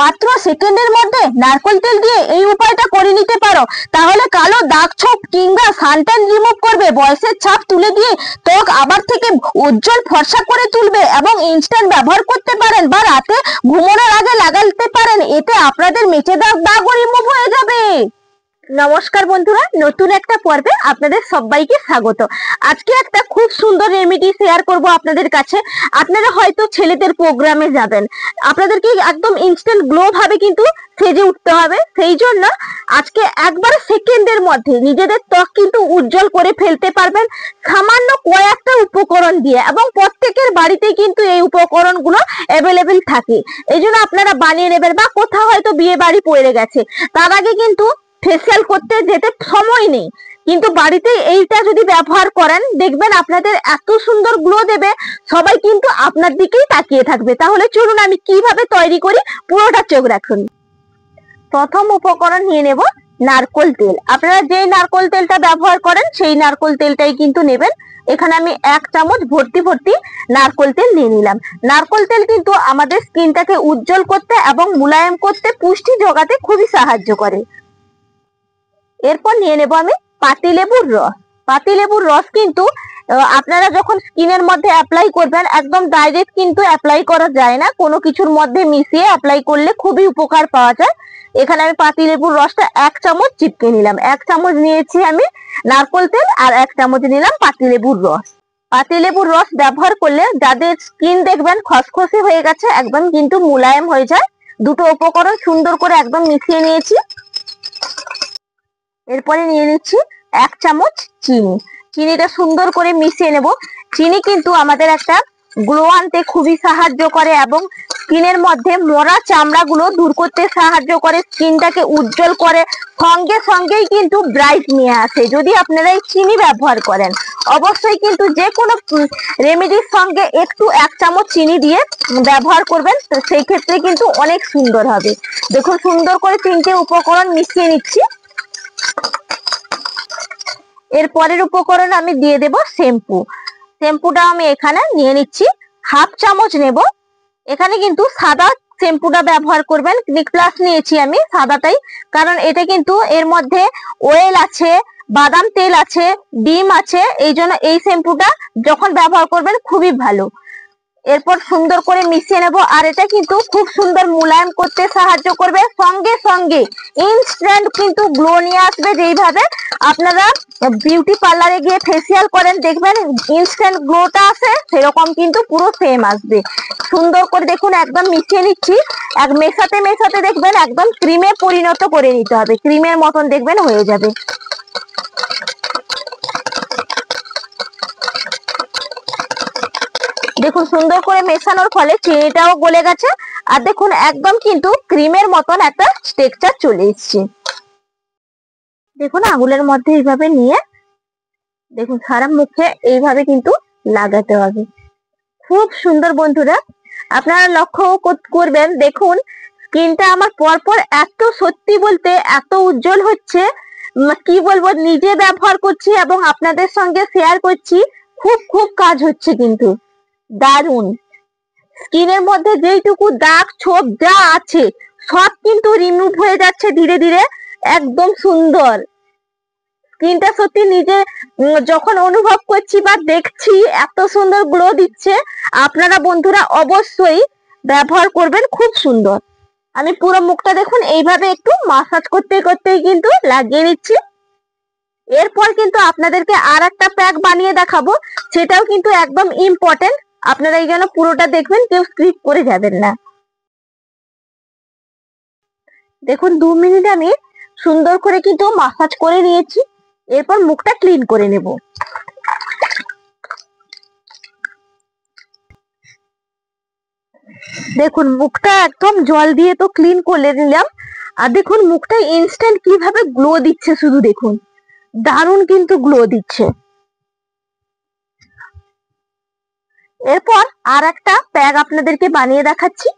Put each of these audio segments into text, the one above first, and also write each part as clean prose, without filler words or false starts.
মাত্র সেকেন্ডের মধ্যে নারকেল তেল দিয়ে এই উপায়টা করে নিতে পারো, তাহলে কালো দাগ ছোপ কিংবা সানট্যান রিমুভ করবে, বয়সের ছাপ তুলে দিয়ে ত্বক আবার থেকে উজ্জ্বল ফর্সা করে তুলবে এবং ইনস্ট্যান্ট ব্যবহার করতে পারেন বা রাতে ঘুমানোর আগে লাগাতে পারেন। এতে আপনাদের মেচে দাগও রিমুভ হয়ে যাবে। নমস্কার বন্ধুরা, নতুন একটা পর্বে আপনাদের সবাইকে স্বাগত। আজকে একটা খুব সুন্দর রেমেডি শেয়ার করব আপনাদের কাছে। আপনারা হয়তো ছেলেদের প্রোগ্রামে যাবেন, আপনাদেরকে একদম ইনস্ট্যান্ট গ্লো ভাবে কিন্তু সেজে উঠতে হবে। সেই জন্য আজকে একবার সেকেন্ডের মধ্যে নিজেদের ত্বক কিন্তু উজ্জ্বল করে ফেলতে পারবেন সামান্য কয়েকটা উপকরণ দিয়ে, এবং প্রত্যেকের বাড়িতেই কিন্তু এই উপকরণগুলো অ্যাভেলেবেল থাকে। এই জন্য আপনারা বানিয়ে নেবেন, বা কোথাও হয়তো বিয়ে বাড়ি পড়ে গেছে, তার আগে কিন্তু ফেসিয়াল করতে যেতে সময় নেই, কিন্তু বাড়িতে এইটা যদি ব্যবহার করেন দেখবেন আপনাদের এত সুন্দর গ্লো দেবে, সবাই কিন্তু আপনার দিকেই তাকিয়ে থাকবে। তাহলে চলুন আমি কিভাবে তৈরি করি পুরোটা চোখ রাখুন। প্রথম উপকরণ নিয়ে নেব নারকেল তেল। আপনারা যেই নারকেল তেলটা ব্যবহার করেন সেই নারকেল তেলটাই কিন্তু নেবেন। এখানে আমি 1 চামচ ভর্তি নারকেল তেল নিয়ে নিলাম। নারকেল তেল কিন্তু আমাদের স্কিনটাকে উজ্জ্বল করতে এবং মুলায়ম করতে, পুষ্টি যোগাতে খুবই সাহায্য করে। এরপর নিয়ে নেব আমি পাতিলেবুর রস। পাতিলেবুর রস কিন্তু আপনারা যখন স্কিনের মধ্যে অ্যাপ্লাই করবেন একদম ডাইরেক্ট কিন্তু অ্যাপ্লাই করা যায় না, কোনো কিছুর মধ্যে মিশিয়ে অ্যাপ্লাই করলে খুবই উপকার পাওয়া যায়। এখানে আমি পাতিলেবুর রসটা 1 চামচ চিপকে নিলাম। 1 চামচ নিয়েছি আমি নারকেল তেল আর 1 চামচ নিলাম পাতিলেবুর রস। পাতিলেবুর রস ব্যবহার করলে যাদের স্কিন দেখবেন খসখসে হয়ে গেছে একদম কিন্তু মুলায়ম হয়ে যায়। দুটো উপকরণ সুন্দর করে একদম মিশিয়ে নিয়েছি। এরপরে নিয়ে নিচ্ছি 1 চামচ চিনি। চিনিটা সুন্দর করে মিশিয়ে নেব। চিনি কিন্তু আমাদের একটা গ্লো আনতে খুবই সাহায্য করে এবং স্কিনের মধ্যে মরা চামড়াগুলো দূর করতে সাহায্য করে, স্কিনটাকে উজ্জ্বল করে, সঙ্গেই কিন্তু ব্রাইট নিয়ে আসে যদি আপনারা এই চিনি ব্যবহার করেন। অবশ্যই কিন্তু যে কোনো রেমেডির সঙ্গে একটু 1 চামচ চিনি দিয়ে ব্যবহার করবেন, তো সেই ক্ষেত্রে কিন্তু অনেক সুন্দর হবে। দেখুন সুন্দর করে 3টে উপকরণ মিশিয়ে নিচ্ছি। এর পরের উপকরণ আমি দিয়ে দেব শ্যাম্পু। শ্যাম্পুটা আমি এখানে নিয়ে নিচ্ছি 1/2 চামচ নেব। এখানে কিন্তু সাদা শ্যাম্পুটা ব্যবহার করবেন। ক্লিনিক প্লাস নিয়েছি আমি সাদাটাই, কারণ এটা কিন্তু এর মধ্যে অয়েল আছে, বাদাম তেল আছে, ডিম আছে, এই জন্য এই শ্যাম্পুটা যখন ব্যবহার করবেন খুবই ভালো। এরপর সুন্দর করে মিশিয়ে নেব। আর এটা কিন্তু খুব সুন্দর মুলায়ম করতে সাহায্য করবে, সঙ্গে ইনস্ট্যান্ট কিন্তু গ্লো নিয়ে আসবে। যেইভাবে আপনারা বিউটি পার্লারে গিয়ে ফেসিয়াল করেন দেখবেন ইনস্ট্যান্ট গ্লোটা আসে, সেরকম কিন্তু পুরো সেম আসবে। সুন্দর করে দেখুন একদম মিশিয়ে নিচ্ছি। মেশাতে দেখবেন একদম ক্রিমে পরিণত করে নিতে হবে, ক্রিমের মতন দেখবেন হয়ে যাবে। দেখুন সুন্দর করে মেশানোর ফলে চিনিটাও গলে গেছে, আর দেখুন একদম কিন্তু ক্রিমের মতন একটা টেক্সচার চলে এসেছে। দেখুন আঙুলের মধ্যে এইভাবে নিয়ে দেখুন সারা মুখে এইভাবে কিন্তু লাগাতে হবে। খুব সুন্দর বন্ধুরা, আপনারা লক্ষ্য করবেন দেখুন স্কিনটা আমার পরপর এত, সত্যি বলতে এত উজ্জ্বল হচ্ছে, কি বলবো, নিজে ব্যবহার করছি এবং আপনাদের সঙ্গে শেয়ার করছি। খুব কাজ হচ্ছে কিন্তু দারুন। স্কিনের মধ্যে যেইটুকু দাগ ছোপ যা আছে সব কিন্তু রিমুভ হয়ে যাচ্ছে ধীরে ধীরে, একদম সুন্দর। স্কিনটা সত্যি নিজে যখন অনুভব করছি বা দেখছি এত সুন্দর গ্লো দিচ্ছে, আপনারা বন্ধুরা অবশ্যই ব্যবহার করবেন, খুব সুন্দর। আমি পুরো মুখটা দেখুন এইভাবে একটু মাসাজ করতেই কিন্তু লাগিয়ে নিচ্ছি। এরপর কিন্তু আপনাদেরকে আর একটা প্যাক বানিয়ে দেখাবো, সেটাও কিন্তু একদম ইম্পর্টেন্ট। আপনারা এই জন্য পুরোটা দেখবেন, কেউ স্কিপ করে যাবেন না। দেখুন 2 মিনিট আমি সুন্দর করে কিন্তু মাসাজ করে নিয়েছি। এরপর মুখটা ক্লিন করে নেব। দেখুন মুখটা একদম জল দিয়ে তো ক্লিন করে নিলাম, আর দেখুন মুখটা ইনস্ট্যান্ট কিভাবে গ্লো দিচ্ছে, শুধু দেখুন দারুণ কিন্তু গ্লো দিচ্ছে। এরপর আর একটা প্যাক আপনাদেরকে বানিয়ে দেখাচ্ছি।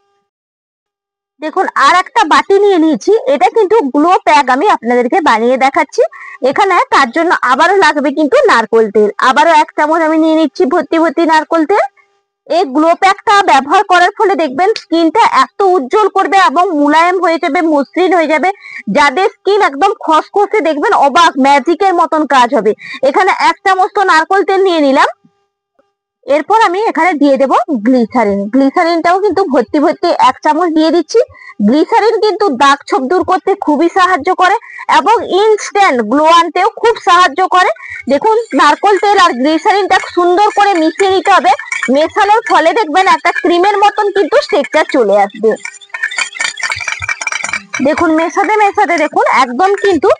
দেখুন আর একটা বাটি নিয়ে নিয়েছি, এটা কিন্তু গ্লো প্যাক আমি আপনাদেরকে বানিয়ে দেখাচ্ছি। এখানে তার জন্য আবারও লাগবে কিন্তু নারকেল তেল। আবারও 1 চামচ আমি নিয়ে নিচ্ছি ভর্তি নারকেল তেল। এই গ্লো প্যাকটা ব্যবহার করার ফলে দেখবেন স্কিনটা এত উজ্জ্বল করবে এবং মুলায়েম হয়ে যাবে, মসৃণ হয়ে যাবে। যাদের স্কিন একদম খসখসে দেখবেন অবাক, ম্যাজিকের মতন কাজ হবে। এখানে 1 চামচ তো নারকোল তেল নিয়ে নিলাম। এরপর আমি এখানে দিয়ে দেব গ্লিসারিন। গ্লিসারিনটাও কিন্তু ভর্তি ভর্তি 1 চামচ দিয়ে দিচ্ছি। গ্লিসারিন কিন্তু দাগ ছোপ দূর করতে খুবই সাহায্য করে এবং ইনস্ট্যান্ট গ্লো আনতেও খুব সাহায্য করে। দেখুন নারকোল তেল আর গ্লিসারিনটা সুন্দর করে মিশিয়ে নিতে হবে। মেশানোর ফলে দেখবেন একটা ক্রিমের মতন কিন্তু স্ট্রাকচার চলে আসবে। দেখুন মেশাতে মেশাতে দেখুন একদম কিন্তু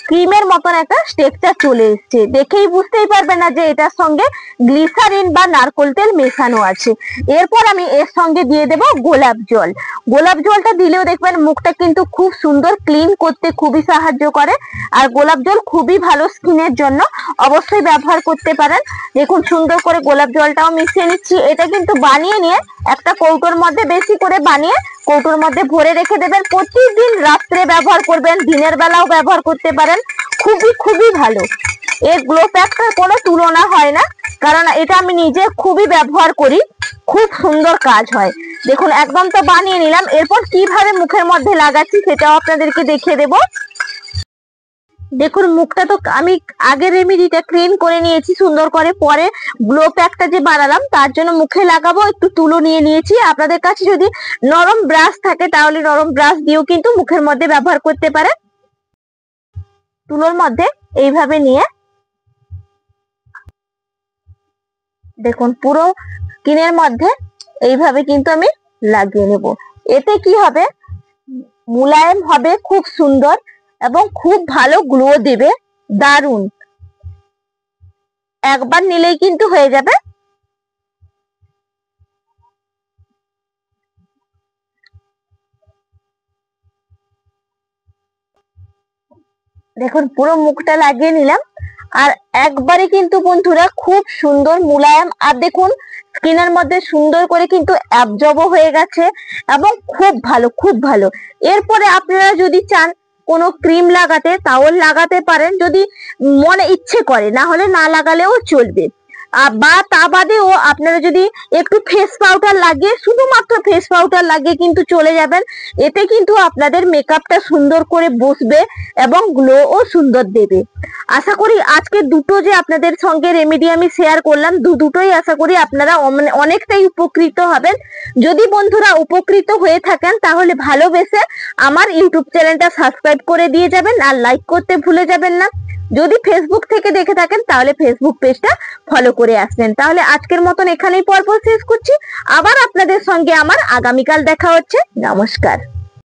ক্রিমের মতন একটা স্ট্রাকচার চলে এসেছে। দেখেই বুঝতেই পারবেন না যে এটার সঙ্গে গ্লিসারিন বা নারকোল তেল মেশানো আছে। এরপর আমি এর সঙ্গে দিয়ে দেব গোলাপ জল। গোলাপ জলটা দিলেও দেখবেন মুখটা কিন্তু খুব সুন্দর ক্লিন করতে খুবই সাহায্য করে। আর গোলাপ জল খুবই ভালো স্কিনের জন্য, অবশ্যই ব্যবহার করতে পারেন। দেখুন সুন্দর করে গোলাপ জলটাও মিশিয়ে নিচ্ছি। এটা কিন্তু বানিয়ে নিয়ে একটা কৌটোর মধ্যে বেশি করে বানিয়ে কৌটোর মধ্যে ভরে রেখে দেবেন। প্রতিদিন রাত্রে ব্যবহার করবেন, দিনের বেলাও ব্যবহার করতে পারেন। খুবই খুবই ভালো। এর গ্লো প্যাকটার কোনো তুলনা হয় না, কারণ এটা আমি নিজে খুবই ব্যবহার করি, খুব সুন্দর কাজ হয়। দেখুন একদম তো বানিয়ে নিলাম। এরপর কিভাবে মুখের মধ্যে লাগাচ্ছি সেটাও আপনাদেরকে দেখিয়ে দেব। দেখুন মুখটা তো আমি আগে রেমেডিটা ক্লিন করে নিয়েছি সুন্দর করে, পরে গ্লো প্যাকটা যে বানালাম তার জন্য মুখে লাগাবো একটু তুলো নিয়ে নিয়েছি। আপনাদের কাছে যদি নরম ব্রাশ থাকে তাহলে নরম ব্রাশ দিয়েও কিন্তু মুখের মধ্যে ব্যবহার করতে পারেন। তুলোর মধ্যে এইভাবে নিয়ে দেখুন পুরো স্কিনের মধ্যে এইভাবে কিন্তু আমি লাগিয়ে নেব। এতে কি হবে, মুলায়েম হবে, খুব সুন্দর এবং খুব ভালো গ্লো দেবে, দারুণ। একবার নিলেই কিন্তু হয়ে যাবে। দেখুন পুরো মুখটা লাগিয়ে নিলাম। আর একবারে কিন্তু বন্ধুরা খুব সুন্দর মুলায়েম, আর দেখুন স্কিনের মধ্যে সুন্দর করে কিন্তু অ্যাবজর্বও হয়ে গেছে এবং খুব ভালো, খুব ভালো। এরপরে আপনারা যদি চান কোনো ক্রিম লাগাতে তাও লাগাতে পারেন, যদি মনে ইচ্ছে করে, না হলে না লাগালেও চলবে। বা তা বাদেও আপনারা যদি একটু ফেস পাউডার লাগিয়ে, শুধুমাত্র ফেস পাউডার লাগিয়ে কিন্তু চলে যাবেন। এতে কিন্তু আপনাদের মেকআপটা সুন্দর করে বসবে এবং গ্লো ও সুন্দর দেবে। আশা করি আজকে দুটো যে আপনাদের সঙ্গে রেমেডি আমি শেয়ার করলাম, দুটোই আশা করি আপনারা অনেকটাই উপকৃত হবেন। যদি বন্ধুরা উপকৃত হয়ে থাকেন তাহলে ভালোবেসে আমার ইউটিউব চ্যানেলটা সাবস্ক্রাইব করে দিয়ে যাবেন আর লাইক করতে ভুলে যাবেন না। যদি ফেসবুক থেকে দেখে থাকেন তাহলে ফেসবুক পেজটা ফলো করে আসবেন। তাহলে আজকের মতন এখানেই পর্ব শেষ করছি। আবার আপনাদের সঙ্গে আমার আগামীকাল দেখা হচ্ছে। নমস্কার।